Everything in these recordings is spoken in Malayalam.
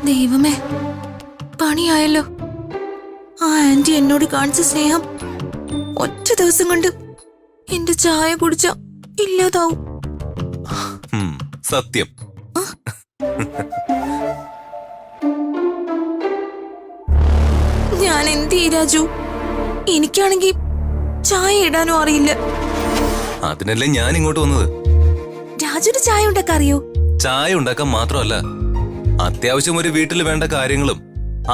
ദൈവമേ, പണിയായല്ലോ. ആ ആന്റി എന്നോട് കാണിച്ച സ്നേഹം ഒറ്റ ദിവസം കൊണ്ട് എന്റെ ചായ കുടിച്ച ഇല്ലാതാവും. സത്യം. ഞാൻ എന്ത് ചെയ്യും രാജു? എനിക്കാണെങ്കി ചായ ഇടാനും അറിയില്ല. അതിനല്ലേ ഞാൻ ഇങ്ങോട്ട് വന്നത്. രാജുന് ചായ ഉണ്ടാക്കാൻ അറിയോ? ചായ ഉണ്ടാക്കാൻ മാത്രമല്ല, അത്യാവശ്യം ഒരു വീട്ടിൽ വേണ്ട കാര്യങ്ങളും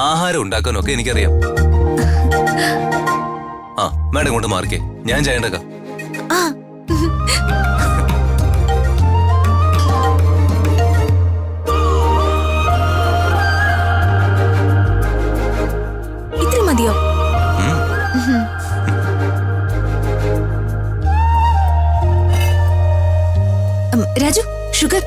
ആഹാരം ഉണ്ടാക്കാനും ഒക്കെ എനിക്കറിയാം. ആ മാഡം ഇങ്ങോട്ട് മാറിക്കേ, ഞാൻ ചായ ഉണ്ടാക്കാം. ആ ഇത്ര മതിയോ? രാജു, ഷുഗർ.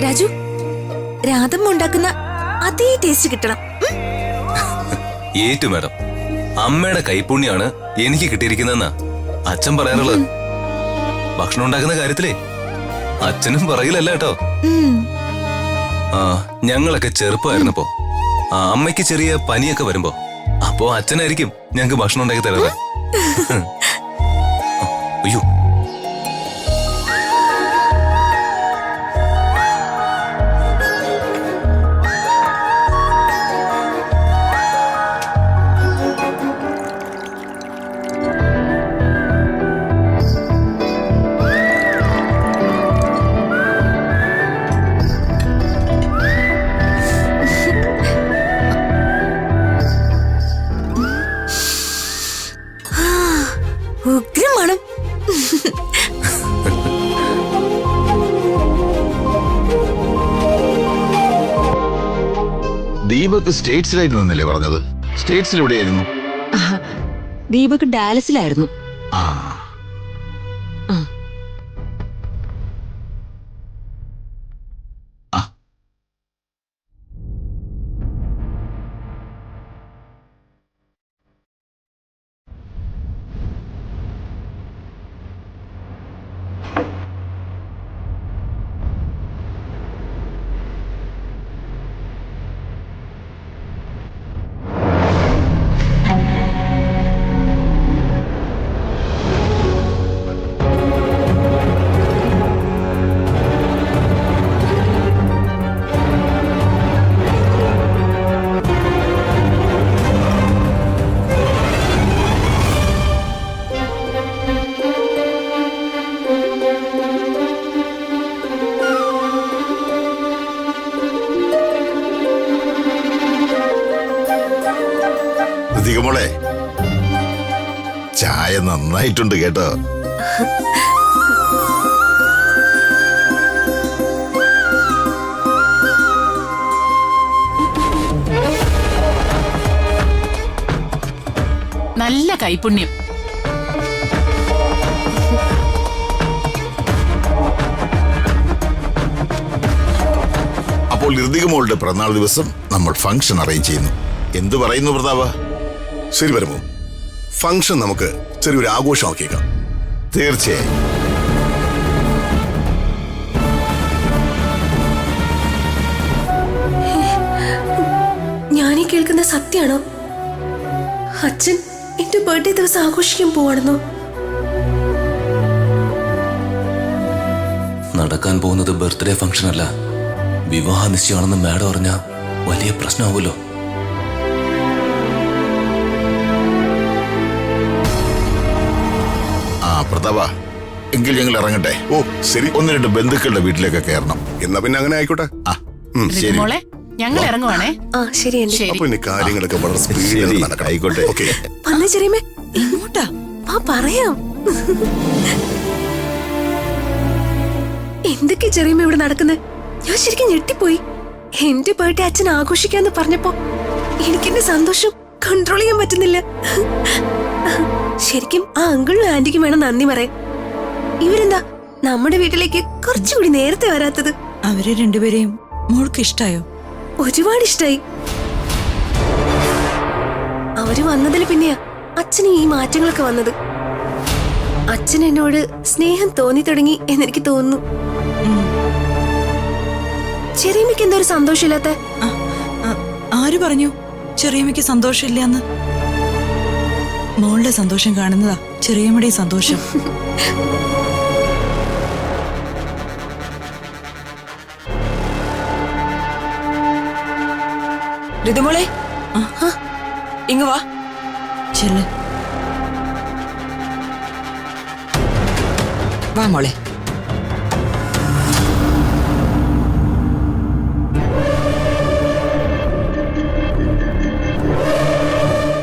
രാജു, രാധമ്മ ഉണ്ടാക്കുന്ന അതേ ടേസ്റ്റ് കിട്ടണം. ഏറ്റു മാഡം, അമ്മയുടെ കൈപ്പുണ്യാണ് എനിക്ക് കിട്ടിയിരിക്കുന്നതെന്നാ അച്ഛൻ പറയാറുള്ളത്. ഭക്ഷണം ഉണ്ടാക്കുന്ന കാര്യത്തിലേ അച്ഛനും പറയില്ലല്ലോ കേട്ടോ. ആ ഞങ്ങളൊക്കെ ചെറുപ്പമായിരുന്നപ്പോ അമ്മയ്ക്ക് ചെറിയ പനിയൊക്കെ വരുമ്പോ അപ്പോ അച്ഛനായിരിക്കും ഞങ്ങക്ക് ഭക്ഷണം ഉണ്ടാക്കി തരാറ്. അയ്യോ, ഉഗ്രമാണ്. ദീപക് സ്റ്റേറ്റ്സിലായിരുന്നല്ലേ പറഞ്ഞത്? സ്റ്റേറ്റ്സിൽ എവിടെയായിരുന്നു? ദീപക് ഡാലസിലായിരുന്നു. ആ മോളെ, ചായ നന്നായിട്ടുണ്ട് കേട്ടോ. നല്ല കൈപുണ്യം. അപ്പോൾ ഋതിക മോളുടെ പിറന്നാൾ ദിവസം നമ്മൾ ഫംഗ്ഷൻ അറേഞ്ച് ചെയ്യുന്നു. എന്തു പറയുന്നു പ്രതാപ? ശരി വരുമോ? ഫംഗ്ഷൻ നമുക്ക് ചെറിയൊരു ആഘോഷമാക്കിയേക്കാം. തീർച്ചയായും. ഞാനീ കേൾക്കുന്ന സത്യാണോ? അച്ഛൻ എന്റെ ബർത്ത്ഡേ ദിവസം ആഘോഷിക്കാൻ പോവാണെന്നോ? നടക്കാൻ പോകുന്നത് ബർത്ത്ഡേ ഫംഗ്ഷൻ അല്ല, വിവാഹ നിശ്ചയമാണെന്ന് മാഡം അറിഞ്ഞ വലിയ പ്രശ്നമാവുമല്ലോ. പ്രതാപ, എങ്കിൽ ഞങ്ങൾ ഇറങ്ങട്ടെ. ഓ ശരി, 1-2 ബന്ധുക്കളുടെ വീട്ടിലേക്ക് കയറണം. എന്നാ പിന്നെ അങ്ങനെ ആയിക്കോട്ടെ. ശരി മോളെ, ഞങ്ങൾ ഇറങ്ങുവാണേ. ആ ശരി. അപ്പൊ ഇനി കാര്യങ്ങളൊക്കെ വളരെ സ്പീഡിൽ നടക്കണം. ആയിക്കോട്ടെ. ഓക്കെ. വന്നേ ചെറിയമ്മേ, എങ്ങോട്ടാ? ആ പറയാം. എന്തൊക്കെ ചെറിയമ്മ ഇവിടെ നടക്കുന്നത്? ഞാൻ ശരിക്കും ഞെട്ടിപ്പോയി. എന്റെ ബർത്ത്ഡേ അച്ഛൻ ആഘോഷിക്കാന്ന് പറഞ്ഞപ്പോ എനിക്കെന്റെ സന്തോഷം കൺട്രോൾ ചെയ്യാൻ പറ്റുന്നില്ല. ശരിക്കും ആ അങ്കിളിനും ആന്റിക്കും വേണം നന്ദി പറയാൻ. ഇവരെന്താ നമ്മുടെ വീട്ടിലേക്ക് കുറച്ചുകൂടി നേരത്തെ വരാത്തത്? അവരെ രണ്ടുപേരെയും മോൾക്ക് ഇഷ്ടായോ? ഒരുപാട് ഇഷ്ടായി. അവര് വന്നതിൽ പിന്നെയാ അച്ഛന് ഈ മാറ്റങ്ങളൊക്കെ വന്നത്. അച്ഛൻ എന്നോട് സ്നേഹം തോന്നി തുടങ്ങി എന്നെനിക്ക് തോന്നുന്നു. ചെറിയമ്മയ്ക്ക് എന്തോ ഒരു സന്തോഷമില്ലാത്ത? ആര് പറഞ്ഞു ചെറിയമ്മയ്ക്ക് സന്തോഷമില്ലാന്ന്? മോളുടെ സന്തോഷം കാണുന്നതാ ചെറിയമ്മയുടെ സന്തോഷം. ഋതുമോളെ ഇങ്ങ് വാ. ചെല്ല്. വാ മോളെ.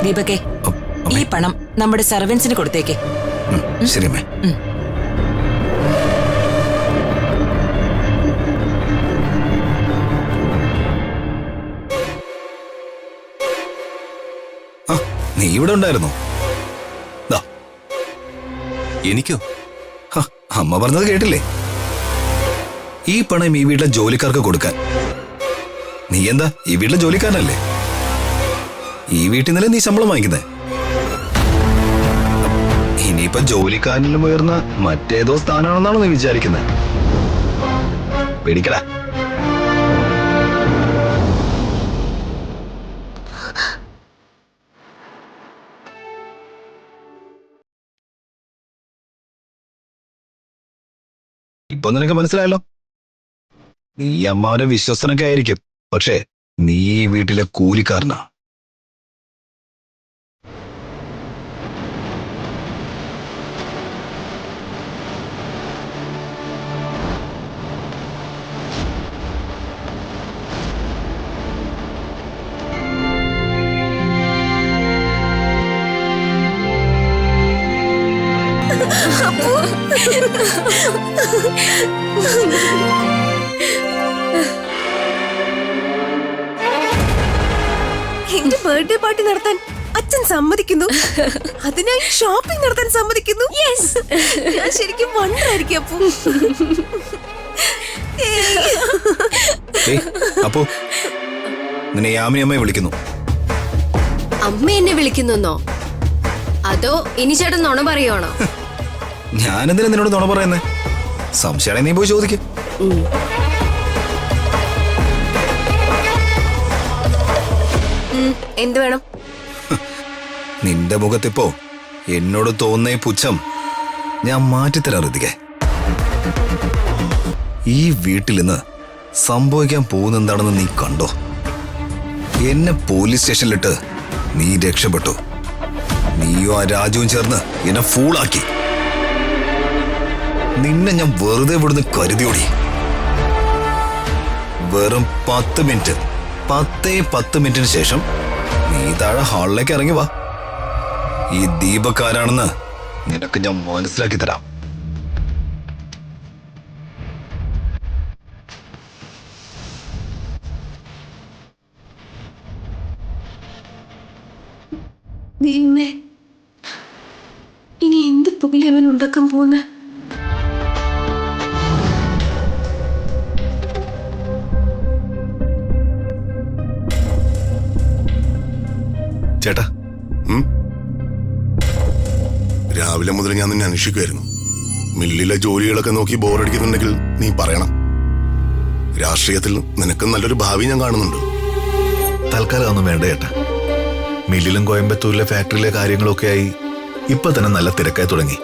ദീപകെ, ഈ പണം നമ്മുടെ സർവൻസിന് കൊടുത്തേക്ക്. ശരി അമ്മേ. നീ ഇവിടെ ഉണ്ടായിരുന്നോ? എനിക്കോ? അമ്മ പറഞ്ഞത് കേട്ടില്ലേ? ഈ പണം ഈ വീട്ടിലെ ജോലിക്കാർക്ക് കൊടുക്കാൻ. നീ എന്താ ഈ വീട്ടിലെ ജോലിക്കാരനല്ലേ? ഈ വീട്ടിൽ നിന്നല്ലേ നീ ശമ്പളം വാങ്ങിക്കുന്നേ? ഇനിയിപ്പോ ജോലിക്കാരനിലും ഉയർന്ന മറ്റേതോ സ്ഥാനമാണെന്നാണോ നീ വിചാരിക്കുന്നത്? പേടിക്കടാ. ഇപ്പൊ നിനക്ക് മനസ്സിലായല്ലോ. നീ അമ്മാവന്റെ വിശ്വസ്തനൊക്കെ ആയിരിക്കും, പക്ഷേ നീ ഈ വീട്ടിലെ കൂലിക്കാരനാ. എന്റെ ബർത്ത്ഡേ പാർട്ടി നടത്താൻ അച്ഛൻ സമ്മതിക്കുന്നു. അതിനായി ഷോപ്പിംഗ് നടത്താൻ സമ്മതിക്കുന്നു. ഞാൻ ശരിക്കും വണ്ടറായിരിക്കും അപ്പു. അപ്പോ നിന്നെ യാമിനി അമ്മയെ വിളിക്കുന്നു. അമ്മ എന്നെ വിളിക്കുന്നോ? അതോ ഇനി ചേട്ടൻ നുണ പറയുവാണോ? ഞാനെന്തിനാ നിന്നോട് നുണ പറയുന്നേ? സംശയമാണെ നീ പോയി ചോദിക്കും. എന്ത് വേണം? നിന്റെ മുഖത്തിപ്പോ എന്നോട് തോന്നുന്ന പുച്ഛം ഞാൻ മാറ്റിത്തരാൻ ഋതികെ. ഈ വീട്ടിൽ നിന്ന് സംഭവിക്കാൻ പോകുന്ന എന്താണെന്ന് നീ കണ്ടോ? എന്നെ പോലീസ് സ്റ്റേഷനിലിട്ട് നീ രക്ഷപ്പെട്ടു. നീയോ ആ രാജുവും ചേർന്ന് എന്നെ ഫൂളാക്കി. നിന്നെ ഞാൻ വെറുതെ വിടുന്ന് കരുതിയോടി. വെറും 10 മിനിറ്റ്, 10 മിനിറ്റിന് ശേഷം നീ താഴെ ഹാളിലേക്ക് ഇറങ്ങി വാ. ഈ ദീപക്കാരാണെന്ന് നിനക്ക് ഞാൻ മനസ്സിലാക്കി തരാം. ദൈവമേ, ഇനി എന്ത് പുകയില അവൻ ഉണ്ടാക്കാൻ പോകുന്ന? ചേട്ടാ, രാവിലെ മുതൽ ഞാൻ നിന്നെ അന്വേഷിക്കുമായിരുന്നു. മില്ലിലെ ജോലികളൊക്കെ നോക്കി ബോറടിക്കുന്നുണ്ടെങ്കിൽ നീ പറയണം. രാഷ്ട്രീയത്തിൽ നിനക്ക് നല്ലൊരു ഭാവി ഞാൻ കാണുന്നുണ്ട്. തൽക്കാലം ഒന്നും വേണ്ട ചേട്ടാ. മില്ലിലും കോയമ്പത്തൂരിലെ ഫാക്ടറിയിലെ കാര്യങ്ങളൊക്കെയായി ഇപ്പൊ തന്നെ നല്ല തിരക്കായി തുടങ്ങി.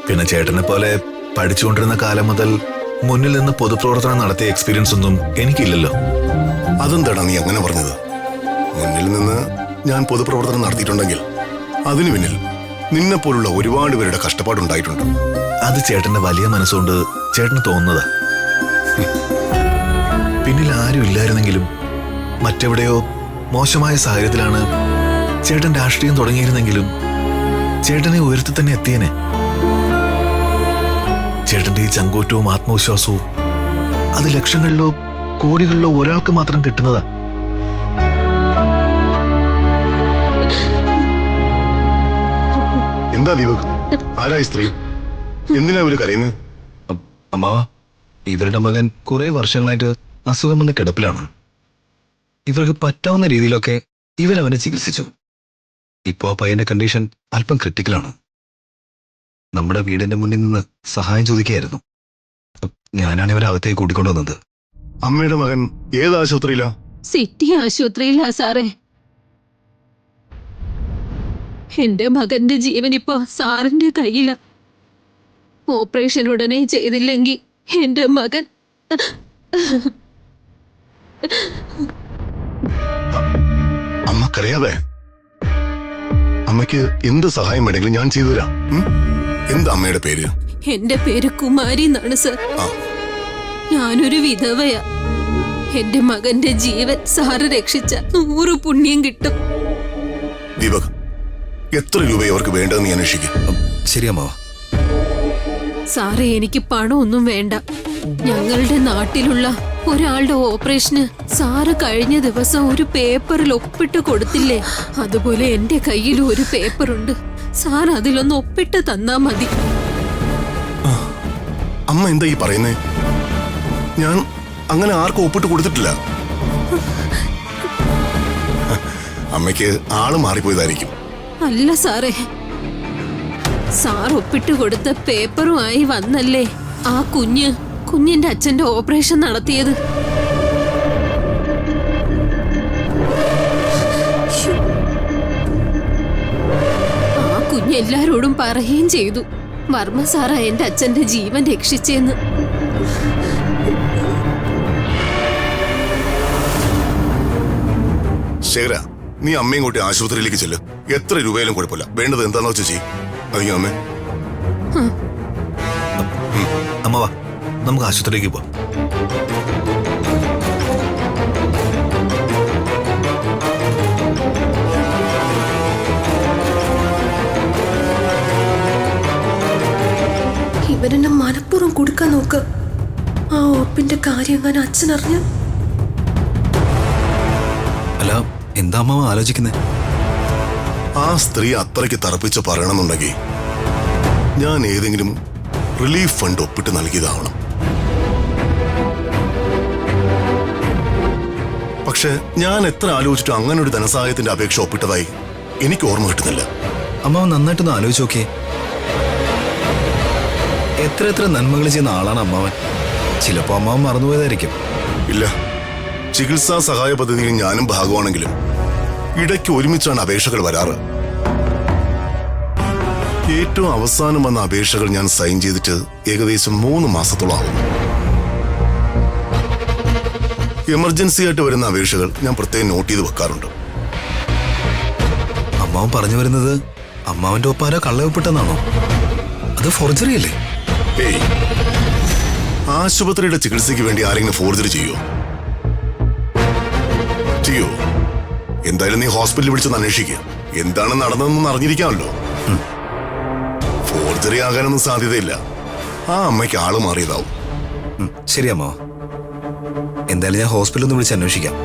പിന്നെ ചേട്ടനെ പോലെ പഠിച്ചുകൊണ്ടിരുന്ന കാലം മുതൽ മുന്നിൽ നിന്ന് പൊതുപ്രവർത്തനം നടത്തിയ എക്സ്പീരിയൻസ് ഒന്നും എനിക്കില്ലല്ലോ. അതെന്താടാ നീ അങ്ങനെ പറഞ്ഞത്? മുന്നിൽ നിന്ന് ഞാൻ പൊതുപ്രവർത്തനം നടത്തിയിട്ടുണ്ടെങ്കിൽ അതിനു പിന്നിൽ നിന്നെ പോലുള്ള ഒരുപാട് പേരുടെ കഷ്ടപ്പാടുണ്ടായിട്ടുണ്ട്. അത് ചേട്ടന്റെ വലിയ മനസ്സുകൊണ്ട് ചേട്ടന് തോന്നുന്നതാ. പിന്നിൽ ആരും ഇല്ലായിരുന്നെങ്കിലും മറ്റെവിടെയോ മോശമായ സാഹചര്യത്തിലാണ് ചേട്ടൻ രാഷ്ട്രീയം തുടങ്ങിയിരുന്നെങ്കിലും ചേട്ടനെ ഉയർത്തി തന്നെ എത്തിയനെ. ചേട്ടന്റെ ഈ ചങ്കൂറ്റവും ആത്മവിശ്വാസവും അത് ലക്ഷങ്ങളിലോ കോടികളിലോ ഒരാൾക്ക് മാത്രം കിട്ടുന്നതാ. എന്താ ദീപക്, ആരായി സ്ത്രീ? എന്തിനാ ഇവര് കരയുന്നത്? അമ്മാവ, ഇവരുടെ മകൻ കുറെ വർഷങ്ങളായിട്ട് അസുഖം വന്ന് കിടപ്പിലാണ്. ഇവർക്ക് പറ്റാവുന്ന രീതിയിലൊക്കെ ഇവരവനെ ചികിത്സിച്ചു. ഇപ്പോ ആ പയ്യന്റെ കണ്ടീഷൻ അല്പം ക്രിട്ടിക്കലാണ്. നമ്മുടെ വീടിന്റെ മുന്നിൽ നിന്ന് സഹായം ചോദിക്കുകയായിരുന്നു. ഞാനാണ് ഇവരെ അകത്തേക്ക് കൂട്ടിക്കൊണ്ടുവന്നത്. അമ്മയുടെ മകൻ ഏത് ആശുപത്രിയിലാ? സിറ്റി ആശുപത്രിയിലാ സാറേ. എന്റെ മകന്റെ ജീവൻ ഇപ്പോ സാറിന്റെ കയ്യില. ഓപ്പറേഷൻ ഉടനെ ചെയ്തില്ലെങ്കിൽ എന്റെ മകൻ അമ്മക്കറിയാതെ അമ്മയ്ക്ക് എന്ത് സഹായം വേണമെങ്കിലും ഞാൻ ചെയ്തു തരാം. എന്താ അമ്മയുടെ പേര്? എന്റെ പേര് കുമാരി എന്നാണ് സർ. ഞാനൊരു വിധവയാ. എന്റെ മകന്റെ ജീവൻ സാറ് രക്ഷിച്ച 100 പുണ്യം കിട്ടും. ദീപക്, എത്ര രൂപയെ അവർക്ക് വേണ്ടതെന്ന് ഞാൻ അന്വേഷിക്കും. ശരി അമ്മാവ. സാറേ, എനിക്ക് പണമൊന്നും വേണ്ട. ഞങ്ങളുടെ നാട്ടിലുള്ള ഒരാളുടെ ഓപ്പറേഷന് സാറ് കഴിഞ്ഞ ദിവസം ഒരു പേപ്പറിൽ ഒപ്പിട്ട് കൊടുത്തില്ലേ, അതുപോലെ എന്റെ കയ്യിൽ ഒരു പേപ്പറുണ്ട്. സാർ അതിലൊന്ന് ഒപ്പിട്ട് തന്നാ മതി. അമ്മ എന്താ ഈ പറയുന്നേ? ഞാൻ അങ്ങനെ ആർക്കും ഒപ്പിട്ട് കൊടുത്തിട്ടില്ല. അമ്മയ്ക്ക് ആള് മാറിപ്പോയതായിരിക്കും. അല്ല സാറേ, സാർ ഒപ്പിട്ട് കൊടുത്ത പേപ്പറുമായി വന്നല്ലേ ആ കുഞ്ഞിന്റെ അച്ഛന്റെ ഓപ്പറേഷൻ നടത്തിയത്. ആ കുഞ്ഞ് എല്ലാരോടും പറയുകയും ചെയ്തു, വർമ്മ സാറാ എന്റെ അച്ഛന്റെ ജീവൻ രക്ഷിച്ചെന്ന്. ശേഖര, നീ അമ്മയും കൂട്ടി ആശുപത്രിയിലേക്ക് ചെല്ല്. എത്ര രൂപയിലും കുഴപ്പമില്ല. വേണ്ടത് എന്താണെന്ന് വെച്ചാൽ ചെയ്യും. അധികം അമ്മേ. അമ്മ വാ, നമുക്ക് ആശുപത്രിയിലേക്ക് പോവാം. ഇവരെന്നെ മനഃപൂർവ്വം കൊടുക്കാൻ നോക്ക്. ആ ഒപ്പിന്റെ കാര്യം എങ്ങനെ അച്ഛൻ അറിഞ്ഞ? അല്ല, എന്താ അമ്മാവ ആലോചിക്കുന്നേ? ആ സ്ത്രീ അത്രയ്ക്ക് തറപ്പിച്ച് പറയണമെന്നുണ്ടെങ്കിൽ ഞാൻ ഏതെങ്കിലും റിലീഫ് ഫണ്ട് ഒപ്പിട്ട് നൽകിയതാവണം. പക്ഷെ ഞാൻ എത്ര ആലോചിച്ചിട്ടും അങ്ങനെ ഒരു ധനസഹായത്തിന്റെ അപേക്ഷ ഒപ്പിട്ടതായി എനിക്ക് ഓർമ്മ കിട്ടുന്നില്ല. അമ്മാവൻ നന്നായിട്ടൊന്ന് ആലോചിച്ച് നോക്കിയേ. എത്ര നന്മകൾ ചെയ്യുന്ന ആളാണ് അമ്മാവൻ. ചിലപ്പോ അമ്മാവൻ മറന്നുപോയതായിരിക്കും. ഇല്ല, ചികിത്സാ സഹായ പദ്ധതിയിൽ ഞാനും ഭാഗമാണെങ്കിലും ഇടയ്ക്ക് ഒരുമിച്ചാണ് അപേക്ഷകൾ വരാറ്. ഏറ്റവും അവസാനം വന്ന അപേക്ഷകൾ ഞാൻ സൈൻ ചെയ്തിട്ട് ഏകദേശം 3 മാസത്തോളം ആകും. എമർജൻസി ആയിട്ട് വരുന്ന അപേക്ഷകൾ ഞാൻ പ്രത്യേകം നോട്ട് ചെയ്ത് വെക്കാറുണ്ട്. അമ്മാവൻ പറഞ്ഞു വരുന്നത് അമ്മാവന്റെ ഒപ്പാരോ കള്ളവെപ്പെട്ടെന്നാണോ? അത് ഫോർജറി അല്ലേ? ഏയ്, ആശുപത്രിയുടെ ചികിത്സയ്ക്ക് വേണ്ടി ആരെങ്കിലും ഫോർജറി ചെയ്യോ? എന്തായാലും നീ ഹോസ്പിറ്റലിൽ വിളിച്ചൊന്ന് അന്വേഷിക്കുക. എന്താണ് നടന്നതെന്ന് അറിഞ്ഞിരിക്കാമല്ലോ. ഫോർജറി ആകാനൊന്നും സാധ്യതയില്ല. ആ അമ്മയ്ക്ക് ആള് മാറിയതാവും. ശരി അമ്മാവ, എന്തായാലും ഞാൻ ഹോസ്പിറ്റലിൽ ഒന്ന് വിളിച്ച് അന്വേഷിക്കാം.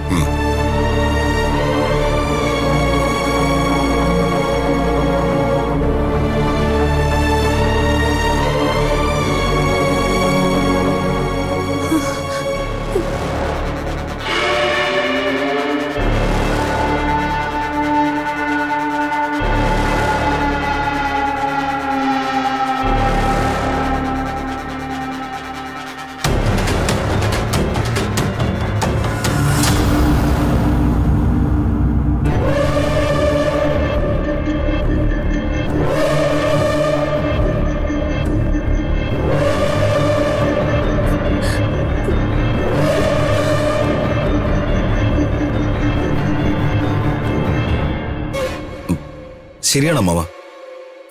ശരിയാണ് അമ്മാവ,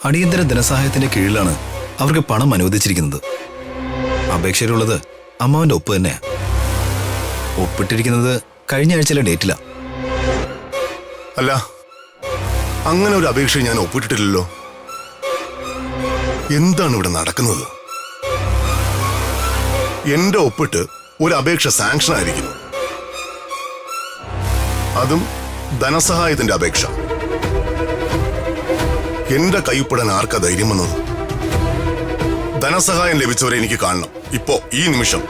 അടിയന്തര ധനസഹായത്തിന്റെ കീഴിലാണ് അവർക്ക് പണം അനുവദിച്ചിരിക്കുന്നത്. അപേക്ഷയിലുള്ളത് അമ്മാവന്റെ ഒപ്പ് തന്നെയാ. ഒപ്പിട്ടിരിക്കുന്നത് കഴിഞ്ഞ ആഴ്ചയിലെ ഡേറ്റിലാ. അല്ല, അങ്ങനെ ഒരു അപേക്ഷ ഞാൻ ഒപ്പിട്ടിട്ടില്ലല്ലോ. എന്താണ് ഇവിടെ നടക്കുന്നത്? എന്റെ ഒപ്പിട്ട് ഒരു അപേക്ഷ സാങ്ഷൻ ആയിരിക്കുന്നു, അതും ധനസഹായത്തിന്റെ അപേക്ഷ. എന്റെ കൈപ്പെടാൻ ആർക്കാ ധൈര്യം വന്നത്? ധനസഹായം ലഭിച്ചവരെ എനിക്ക് കാണണം ഇപ്പോ, ഈ നിമിഷം.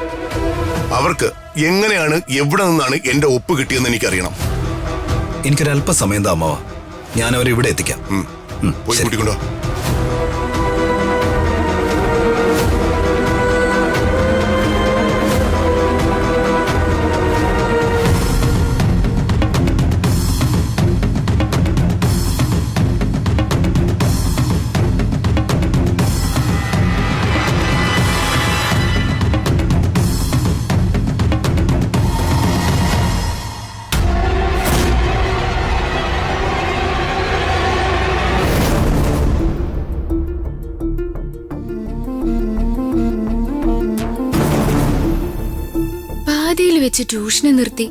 അവർക്ക് എങ്ങനെയാണ്, എവിടെ നിന്നാണ് എന്റെ ഒപ്പ് കിട്ടിയെന്ന് എനിക്കറിയണം. എനിക്കൊരല്പസമയം താ അമ്മാവ, ഞാൻ അവരെ ഇവിടെ എത്തിക്കാം. പോയി കൂട്ടിക്കൊണ്ടോ. വെച്ച് ട്യൂഷന് നിർത്തി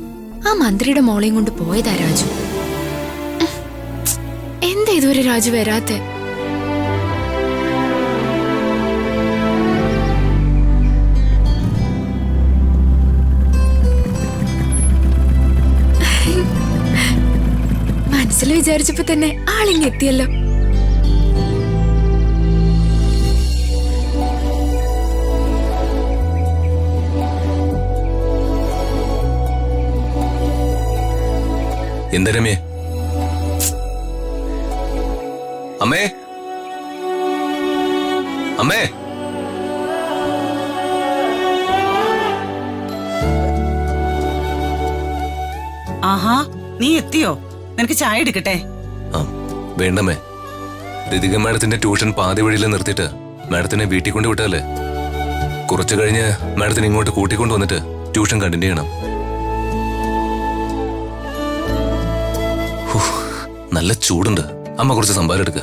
ആ മന്ത്രിയുടെ മോളെയും കൊണ്ട് പോയതാ രാജു. എന്താ ഇതുവരെ രാജു വരാത്തെ? മനസ്സിൽ വിചാരിച്ചപ്പോ തന്നെ ആളിങ്ങ് എത്തിയല്ലോ. എന്താ രമ്യേ? അമ്മേ, അമ്മേ, ആഹാ, നീ എത്തിയോ? നിനക്ക് ചായ എടുക്കട്ടെ? ആ വേണ്ടമ്മേ. രതിക മാഡത്തിന്റെ ട്യൂഷൻ പാതി വഴിയിൽ നിർത്തിയിട്ട് മാഡത്തിനെ വീട്ടിൽ കൊണ്ട് വിട്ടല്ലേ. കുറച്ചു കഴിഞ്ഞ് മാഡത്തിന് ഇങ്ങോട്ട് കൂട്ടിക്കൊണ്ടു വന്നിട്ട് ട്യൂഷൻ കണ്ടിന്യൂ ചെയ്യണം. നല്ല ചൂടുണ്ട്. അമ്മ കുറച്ച് സംഭാരം എടുക്ക.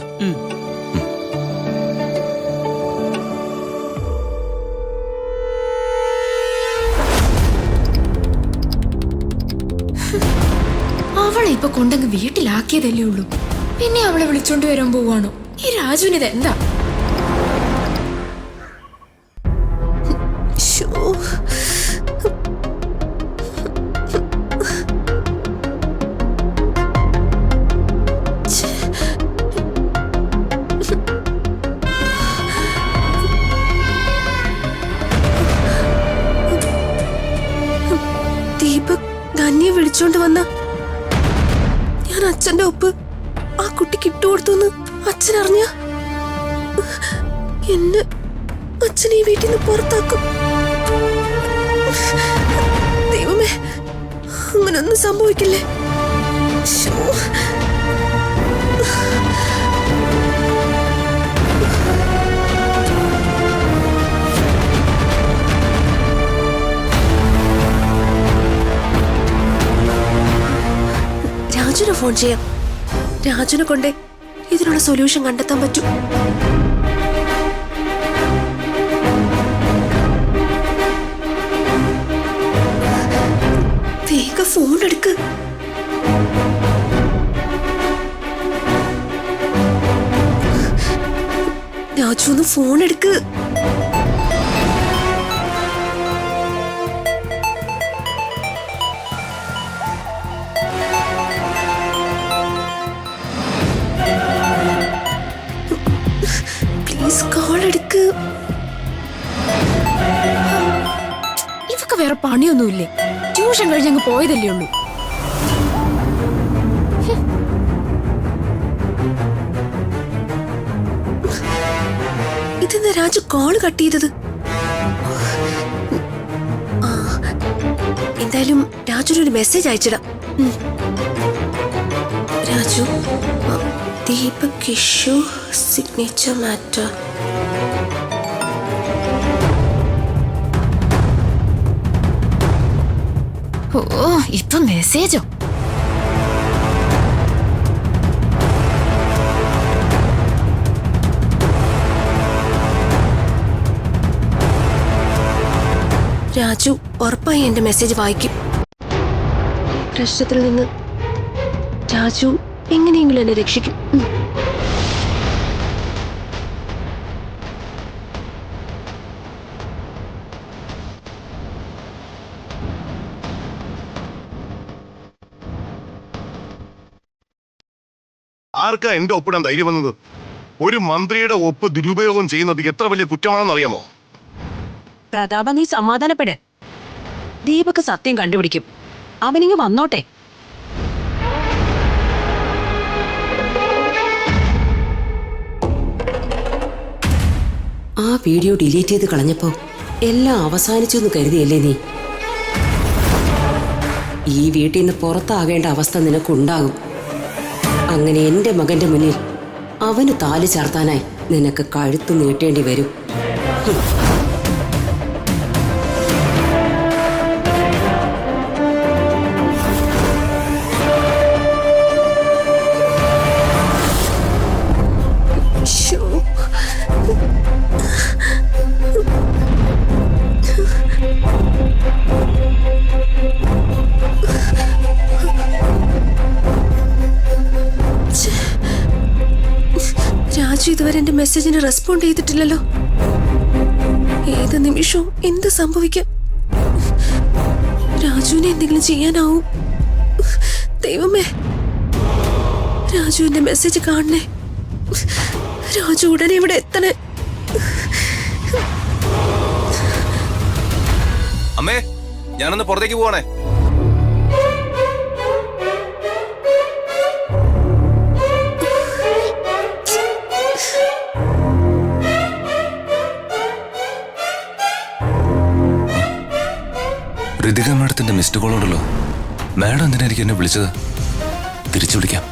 അവളെ ഇപ്പൊ കൊണ്ടങ്ങ് വീട്ടിലാക്കിയതല്ലേ ഉള്ളൂ. പിന്നെ അവളെ വിളിച്ചോണ്ട് വരാൻ പോവാണോ? ഈ രാജുവിന് ഇതെന്താ? ദീപക് ധന്യെ വിളിച്ചോണ്ട് വന്ന ഞാൻ അച്ഛന്റെ ഒപ്പ് ആ കുട്ടിക്ക് ഇട്ടുകൊടുത്തു അച്ഛൻ അറിഞ്ഞ എന്നെ അച്ഛൻ ഈ വീട്ടിൽ നിന്ന് പുറത്താക്കും. ദൈവമേ, അങ്ങനൊന്നും സംഭവിക്കില്ലേ. രാജുനെ ഫോൺ ചെയ്യാം. രാജുനെ കൊണ്ട് ഇതിനുള്ള സൊല്യൂഷൻ കണ്ടെത്താൻ പറ്റും. വേഗം ഫോൺ എടുക്ക്. രാജു ഒന്ന് ഫോൺ എടുക്ക്. ഇവക്ക് വേറെ പണിയൊന്നുമില്ലേ? ട്യൂഷൻ കഴിഞ്ഞങ്ങ് പോയതല്ലേ ഉള്ളൂ. ഇതെന്താ രാജു കോള് കട്ട് ചെയ്തത്? എന്തായാലും രാജുനൊരു മെസ്സേജ് അയച്ചിടാം. Raju, Deepak issue signature matter. ഓ, ഇപ്പൊ മെസ്സേജോ? രാജു ഉറപ്പായി എന്റെ മെസ്സേജ് വായിക്കും. പ്രശ്നത്തിൽ നിന്ന് രാജു എങ്ങനെയെങ്കിലും എന്നെ രക്ഷിക്കും. ആർക്കാ എന്റെ ഒപ്പിടാൻ ധൈര്യം വന്നത്? ഒരു മന്ത്രിയുടെ ഒപ്പ് ദുരുപയോഗം ചെയ്യുന്നത് എത്ര വലിയ കുറ്റമാണെന്ന് അറിയാമോ? പ്രതാപ, നീ സമാധാനപ്പെട്. ദീപക് സത്യം കണ്ടുപിടിക്കും. അവനിങ്ങ് വന്നോട്ടെ. ആ വീഡിയോ ഡിലീറ്റ് ചെയ്ത് കളഞ്ഞപ്പോ എല്ലാം അവസാനിച്ചു എന്ന് കരുതിയല്ലേ നീ? ഈ വീട്ടിൽ നിന്ന് പുറത്താകേണ്ട അവസ്ഥ നിനക്കുണ്ടാകും. അങ്ങനെ എന്റെ മകന്റെ മുന്നിൽ അവന് താലി ചാർത്താനായി നിനക്ക് കഴുത്തു നീട്ടേണ്ടി വരും. ഇതുവരെ എന്റെ മെസ്സേജിന് റെസ്പോണ്ട് ചെയ്തിട്ടില്ലല്ലോ. ഏത് നിമിഷവും എന്ത് സംഭവിക്കാം. രാജുവിനെ എന്തെങ്കിലും ചെയ്യാനാവും. ദൈവമേ, രാജുവിന്റെ മെസ്സേജ് കാണണേ. രാജു ഉടനെ ഇവിടെ എത്തണേ. അമ്മേ, ഞാനൊന്ന് പുറത്തേക്ക് പോവാണേ. ഋതിക മാഡത്തിന്റെ മിസ്ഡ് കോൾ ഉണ്ടല്ലോ. മാഡം എന്തിനായിരിക്കും എന്നെ വിളിച്ചത്? തിരിച്ചു വിളിക്കാം.